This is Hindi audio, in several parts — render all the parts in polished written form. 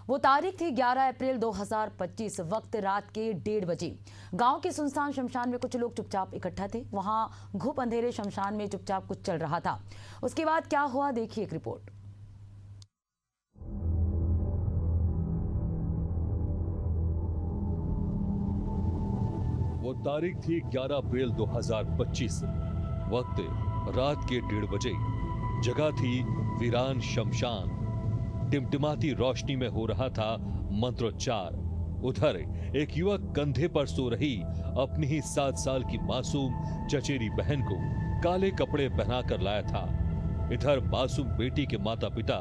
वो तारीख थी 11 अप्रैल 2025, वक्त रात के 1:30 बजे। गांव के सुनसान शमशान में कुछ लोग चुपचाप इकट्ठा थे। वहां घुप अंधेरे शमशान में चुपचाप कुछ चल रहा था। उसके बाद क्या हुआ, देखिए एक रिपोर्ट। वो तारीख थी 11 अप्रैल 2025, वक्त रात के 1:30 बजे। जगह थी वीरान शमशान। टिमटिमाती रोशनी में हो रहा था मंत्रोच्चार। उधर एक युवक कंधे पर सो रही अपनी ही 7 साल की मासूम चचेरी बहन को काले कपड़े पहनाकर लाया था। इधर मासूम बेटी के माता पिता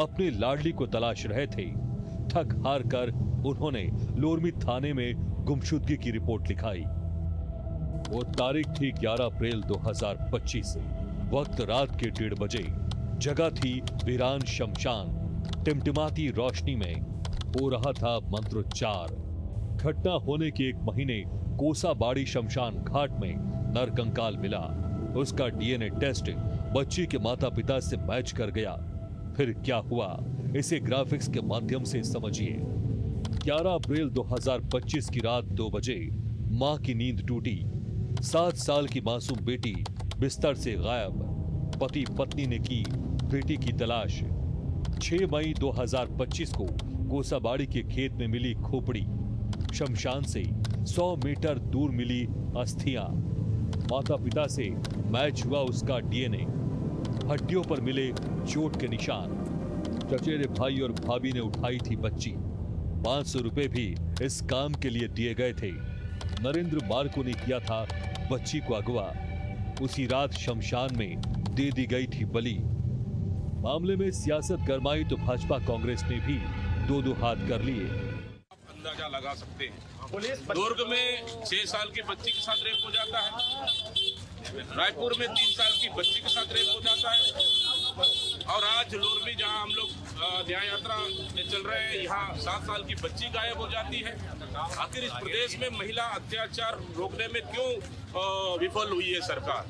अपनी लाडली को तलाश रहे थे। थक हार कर उन्होंने लोरमी थाने में गुमशुदगी की रिपोर्ट लिखाई। वो तारीख थी 11 अप्रैल 2025, वक्त रात के 1:30 बजे। जगह थी वीरान शमशान। टिमटिमाती रोशनी में हो रहा था मंत्रोच्चार। घटना होने के 1 महीने कोसाबाड़ी शमशान घाट में नरकंकाल मिला। उसका डीएनए टेस्ट बच्ची के माता पिता से मैच कर गया। फिर क्या हुआ, इसे ग्राफिक्स के माध्यम से समझिए। 11 अप्रैल 2025 की रात 2 बजे मां की नींद टूटी। 7 साल की मासूम बेटी बिस्तर से गायब। पति पत्नी ने की बेटी की तलाश। 6 मई 2025 को कोसाबाड़ी के खेत में मिली खोपड़ी। शमशान से 100 मीटर दूर मिली अस्थियां। माता पिता से मैच हुआ उसका डीएनए। हड्डियों पर मिले चोट के निशान। चचेरे भाई और भाभी ने उठाई थी बच्ची। 500 रुपए भी इस काम के लिए दिए गए थे। नरेंद्र मार्को ने किया था बच्ची को अगवा। उसी रात शमशान में दे दी गई थी बलि। मामले में सियासत गरमाई तो भाजपा कांग्रेस ने भी 2-2 हाथ कर लिए। अंदाजा लगा सकते हैं, दुर्ग में 6 साल की बच्ची के साथ रेप हो जाता है, रायपुर में 3 साल की बच्ची के साथ रेप हो जाता है, और आज लोरमी जहां हम लोग न्याय यात्रा में चल रहे हैं, यहाँ 7 साल की बच्ची गायब हो जाती है। आखिर इस प्रदेश में महिला अत्याचार रोकने में क्यों विफल हुई है सरकार?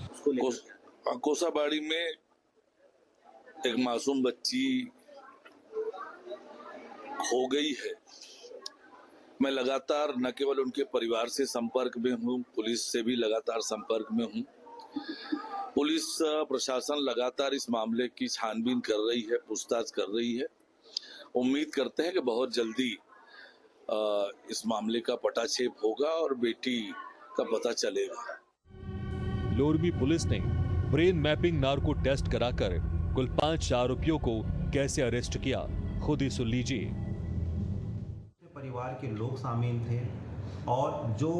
कोसाबाड़ी में एक मासूम बच्ची खो गई है। मैं लगातार न केवल उनके परिवार से संपर्क में हूँ, पुलिस से भी लगातार संपर्क में हूँ। पुलिस प्रशासन लगातार इस मामले की छानबीन कर रही है, पूछताछ कर रही है। उम्मीद करते हैं कि बहुत जल्दी इस मामले का पटाक्षेप होगा और बेटी का पता चलेगा। लोरमी पुलिस ने ब्रेन मैपिंग नार्को टेस्ट कराकर कुल 5 आरोपियों को कैसे अरेस्ट किया, खुद ही सुन लीजिए। परिवार के लोग शामिल थे और जो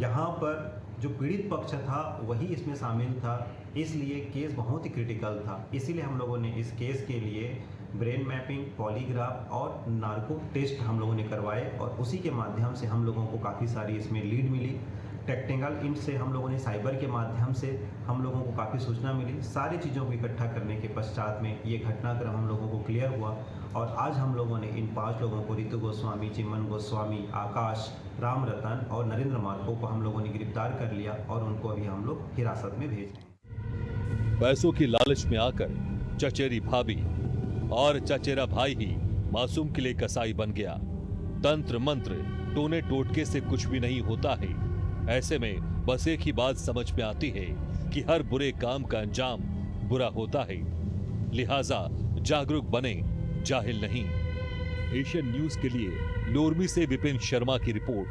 यहाँ पर जो पीड़ित पक्ष था वही इसमें शामिल था, इसलिए केस बहुत ही क्रिटिकल था। इसीलिए हम लोगों ने इस केस के लिए ब्रेन मैपिंग, पॉलीग्राफ और नार्को टेस्ट हम लोगों ने करवाए और उसी के माध्यम से हम लोगों को काफ़ी सारी इसमें लीड मिली। टेक्निकल इंट से हम लोगों ने साइबर के माध्यम से हम लोगों को काफ़ी सूचना मिली। सारी चीज़ों को इकट्ठा करने के पश्चात में ये घटनाक्रम हम लोगों को क्लियर हुआ और आज हम लोगों ने इन 5 लोगों को, रितु गोस्वामी, चिमन गोस्वामी, आकाश, राम रतन और नरेंद्र मार्को को हम लोगों ने गिरफ्तार कर लिया और उनको अभी हम लोग हिरासत में भेज रहे हैं। पैसों की लालच में आकर चचेरी भाभी और चचेरा भाई ही मासूम के लिए कसाई बन गया। तंत्र मंत्र, टोने टोटके से कुछ भी नहीं होता है। ऐसे में बस एक ही बात समझ में आती है कि हर बुरे काम का अंजाम बुरा होता है। लिहाजा जागरूक बने, जाहिल नहीं। एशियन न्यूज के लिए लोरमी से विपिन शर्मा की रिपोर्ट।